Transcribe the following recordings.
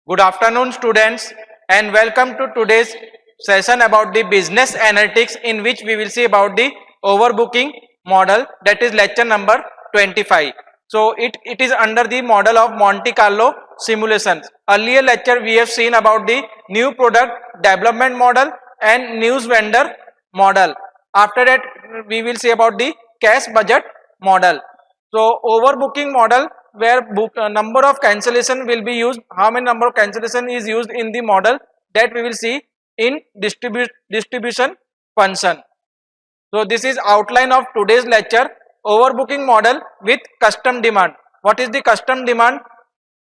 Good afternoon, students, and welcome to today's session about the business analytics, in which we will see about the overbooking model, that is lecture number 25. So it is under the model of Monte Carlo simulations. Earlier lecture we have seen about the new product development model and news vendor model. After that we will see about the cash budget model. So overbooking model, where number of cancellation will be used, how many number of cancellation is used in the model, that we will see in distribution function. So this is outline of today's lecture, overbooking model with custom demand. What is the custom demand?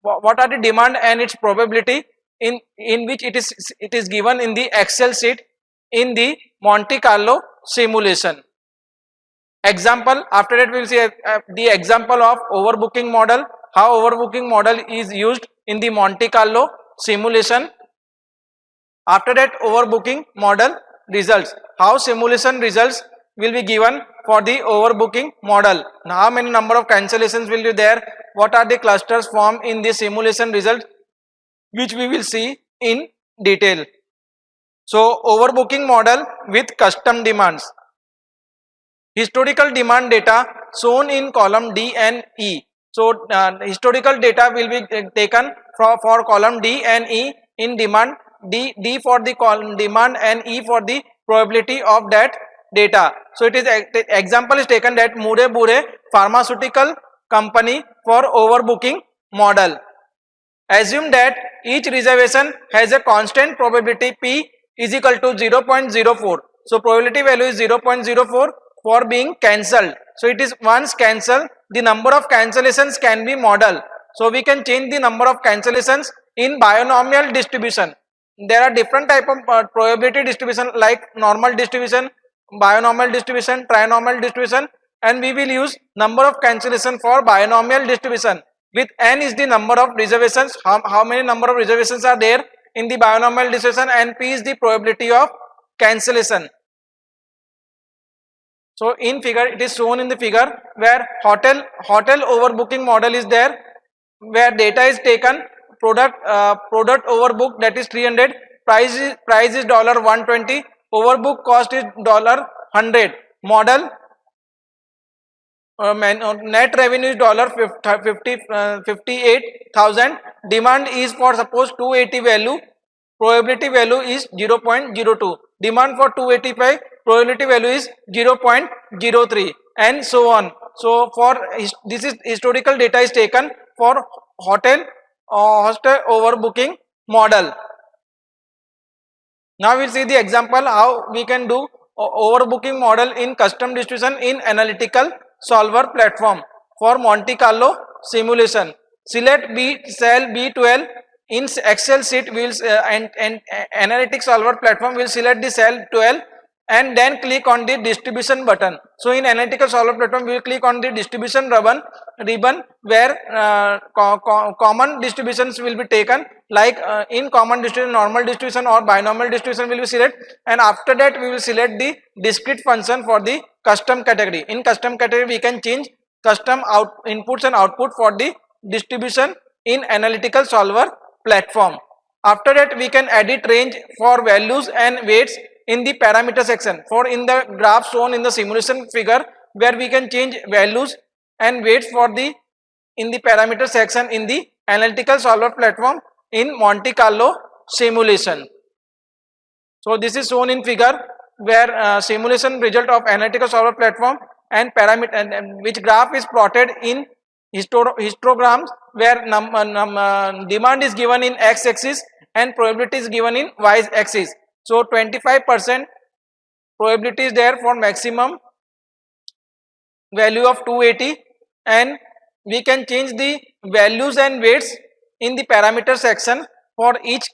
What are the demand and its probability, in which it is given in the Excel sheet in the Monte Carlo simulation. Example, after that we will see the example of overbooking model, how overbooking model is used in the Monte Carlo simulation. After that, overbooking model results, how simulation results will be given for the overbooking model. Now, how many number of cancellations will be there, what are the clusters formed in the simulation result, which we will see in detail. So overbooking model with custom demands. Historical demand data shown in column D and E. So historical data will be taken for column D and E in demand, D for the column demand and E for the probability of that data. So it is example is taken, that Mure Bure pharmaceutical company for overbooking model. Assume that each reservation has a constant probability P is equal to 0.04. So probability value is 0.04 for being cancelled. So it is once cancelled, the number of cancellations can be modeled. So we can change the number of cancellations in binomial distribution. There are different type of probability distribution, like normal distribution, binomial distribution, trinomial distribution, and we will use number of cancellation for binomial distribution. With n is the number of reservations, how many number of reservations are there in the binomial distribution, and p is the probability of cancellation. So in figure, it is shown in the figure, where hotel overbooking model is there, where data is taken, product overbook, that is 300, price is $120, overbook cost is $100, model net revenue is $58,000, demand is for suppose 280 value, probability value is 0.02, demand for 285, probability value is 0.03, and so on. So for this is historical data is taken for hotel overbooking model. Now we will see the example how we can do overbooking model in custom distribution in analytical solver platform for Monte Carlo simulation. Select cell B12 in Excel sheet, we will and analytics solver platform will select the cell 12 and then click on the distribution button. So in analytical solver platform we will click on the distribution ribbon, where common distributions will be taken, like in common distribution, normal distribution or binomial distribution will be selected, and after that we will select the discrete function for the custom category. In custom category we can change custom inputs and output for the distribution in analytical solver platform. After that we can edit range for values and weights in the parameter section. For in the graph shown in the simulation figure, where we can change values and weights for the in the parameter section in the analytical solver platform in Monte Carlo simulation. So this is shown in figure, where simulation result of analytical solver platform and parameter, and which graph is plotted in histograms, where demand is given in x axis and probability is given in y axis. So 25% probability is there for maximum value of 280, and we can change the values and weights in the parameter section for each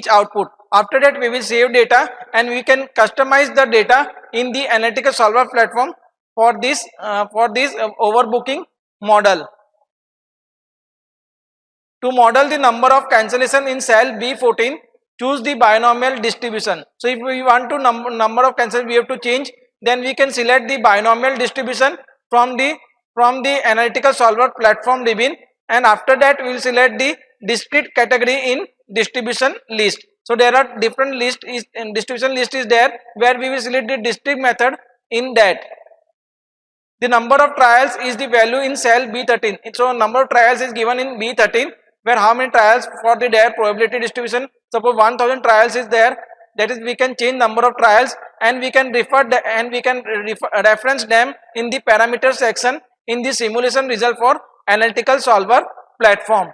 output. After that we will save data and we can customize the data in the analytical solver platform for this overbooking model. To model the number of cancellation in cell B14, choose the binomial distribution. So if we want to number of cancellation, we have to change, then we can select the binomial distribution from the analytical solver platform ribbon, and after that we will select the discrete category in distribution list. So there are different list is distribution list is there where we will select the district method. In that the number of trials is the value in cell B13. So number of trials is given in B13 where how many trials for the their probability distribution. Suppose 1000 trials is there, that is we can change number of trials and we can reference them in the parameter section in the simulation result for analytical solver platform.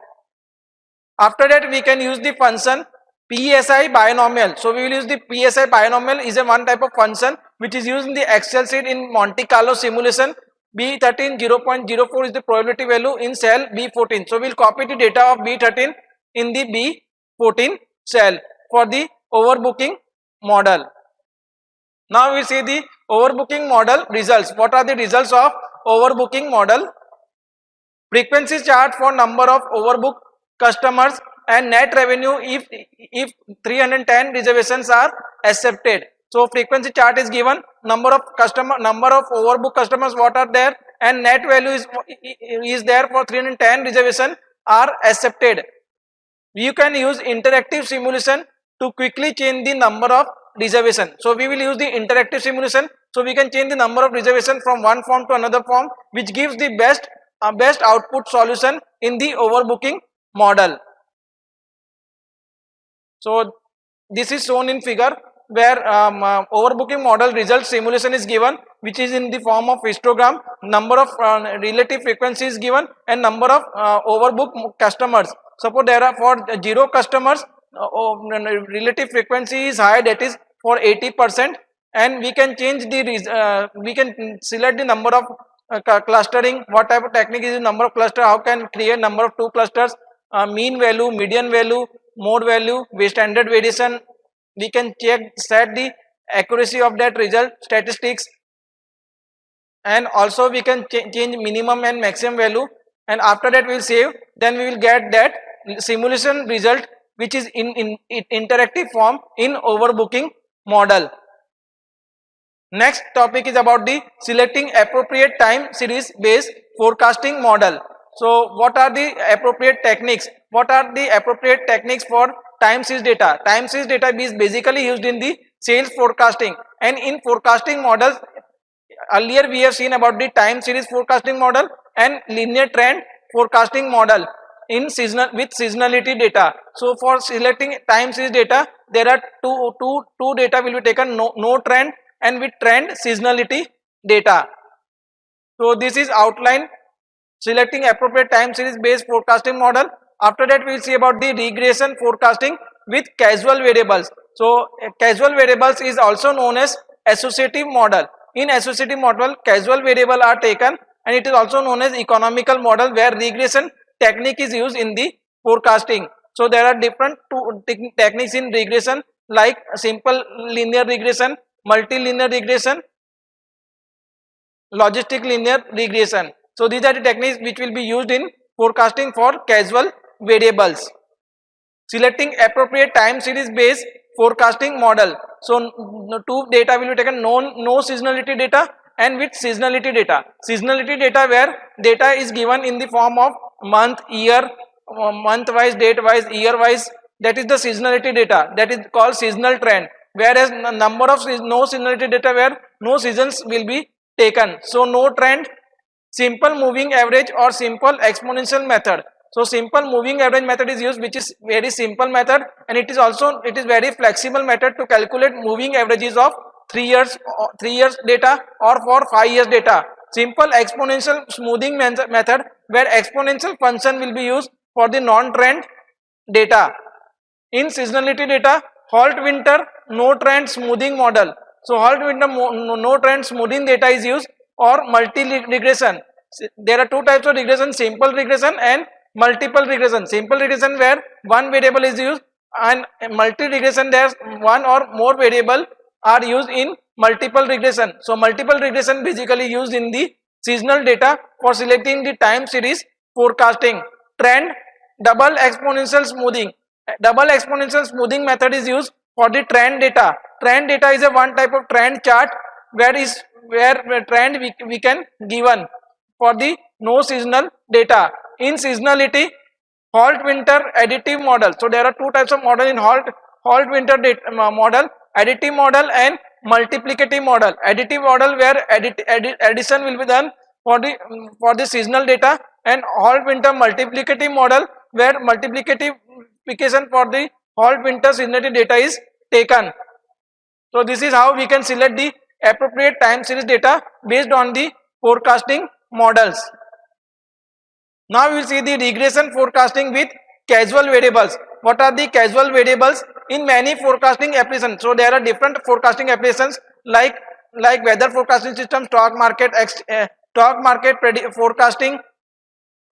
After that we can use the function PSI binomial. So we will use the PSI binomial is a one type of function which is used in the Excel sheet in Monte Carlo simulation. B13 0.04 is the probability value in cell B14. So we will copy the data of B13 in the B14 cell for the overbooking model. Now we see the overbooking model results. What are the results of overbooking model? Frequency chart for number of overbooked customers and net revenue if 310 reservations are accepted. So frequency chart is given, number of overbooked customers what are there, and net value is there for 310 reservation are accepted. You can use interactive simulation to quickly change the number of reservation. So we will use the interactive simulation, so we can change the number of reservation from one form to another form, which gives the best output solution in the overbooking model. So this is shown in figure where overbooking model result simulation is given, which is in the form of histogram. Number of relative frequency is given and number of overbooked customers. Suppose there are for 0 customers relative frequency is high, that is for 80%, and we can change the we can select the number of clustering. What type of technique is the number of cluster? How can create number of 2 clusters? Mean value, median value, mode value, standard variation. We can set the accuracy of that result, statistics, and also we can change minimum and maximum value, and after that we will save. Then we will get that simulation result which is in interactive form in overbooking model. Next topic is about the selecting appropriate time series based forecasting model. So what are the appropriate techniques? What are the appropriate techniques for time series data? Time series data is basically used in the sales forecasting, and in forecasting models earlier we have seen about the time series forecasting model and linear trend forecasting model in seasonality data. So for selecting time series data, there are two data will be taken, no trend and with trend seasonality data. So this is outline selecting appropriate time series based forecasting model. After that we will see about the regression forecasting with causal variables. So causal variables is also known as associative model. In associative model, causal variable are taken, and it is also known as economical model where regression technique is used in the forecasting. So there are different techniques in regression like simple linear regression, multilinear regression, logistic linear regression. So these are the techniques which will be used in forecasting for causal variables. Selecting appropriate time series based forecasting model. So two data will be taken, no seasonality data and with seasonality data. Seasonality data where data is given in the form of month, year, month wise, date wise, year wise, that is the seasonality data, that is called seasonal trend. Whereas number of no seasonality data where no seasons will be taken. So no trend, simple moving average or simple exponential method. So simple moving average method is used, which is very simple method, and it is very flexible method to calculate moving averages of 3 years data or for 5 years data. Simple exponential smoothing method where exponential function will be used for the non-trend data. In seasonality data, Holt-Winter no trend smoothing model. So Holt-Winter no trend smoothing data is used, or multi-regression. There are two types of regression, simple regression and multiple regression. Simple regression where one variable is used, and multi-regression there one or more variable are used in multiple regression. So multiple regression basically used in the seasonal data for selecting the time series forecasting. Trend, double exponential smoothing. Double exponential smoothing method is used for the trend data. Trend data is a one type of trend chart where trend we can given for the no seasonal data. In seasonality, Holt-Winter additive model. So there are two types of model in Holt-Winter model, additive model and multiplicative model. Additive model where addition will be done for the seasonal data, and Holt-Winter multiplicative model where multiplication for the Holt-Winter seasonality data is taken. So this is how we can select the appropriate time series data based on the forecasting models. Now we will see the regression forecasting with casual variables. What are the casual variables in many forecasting applications? So there are different forecasting applications like weather forecasting system, stock market forecasting,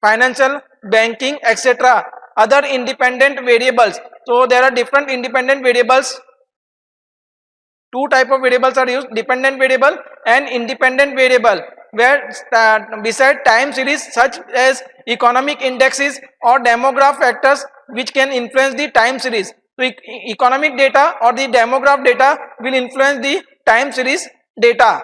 financial, banking, etc. Other independent variables. So there are different independent variables. Two type of variables are used, dependent variable and independent variable, where beside time series such as economic indexes or demographic factors which can influence the time series. So economic data or the demographic data will influence the time series data.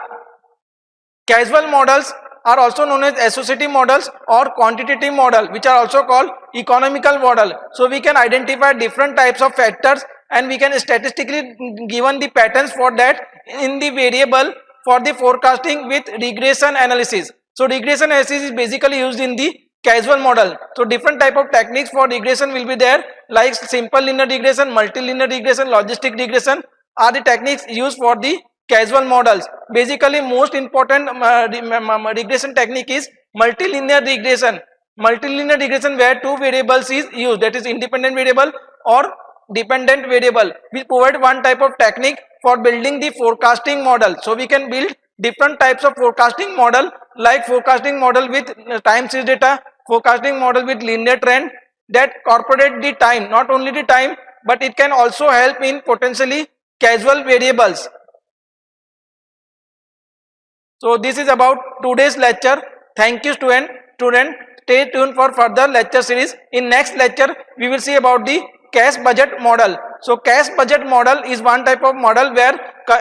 Casual models are also known as associative models or quantitative model, which are also called economical model. So we can identify different types of factors and we can statistically given the patterns for that in the variable for the forecasting with regression analysis. So regression analysis is basically used in the casual model. So different type of techniques for regression will be there, like simple linear regression, multilinear regression, logistic regression are the techniques used for the casual models. Basically most important regression technique is multilinear regression. Multilinear regression where two variables is used, that is independent variable or dependent variable. We provide one type of technique for building the forecasting model. So we can build different types of forecasting model, like forecasting model with time series data, forecasting model with linear trend that incorporate the time, not only the time but it can also help in potentially casual variables. So this is about today's lecture. Thank you student. Stay tuned for further lecture series. In next lecture we will see about the cash budget model. So cash budget model is one type of model where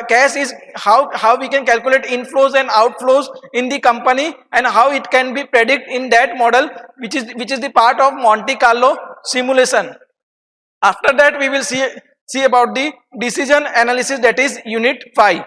cash is how we can calculate inflows and outflows in the company and how it can be predicted in that model, which is the part of Monte Carlo simulation. After that we will see about the decision analysis, that is unit 5.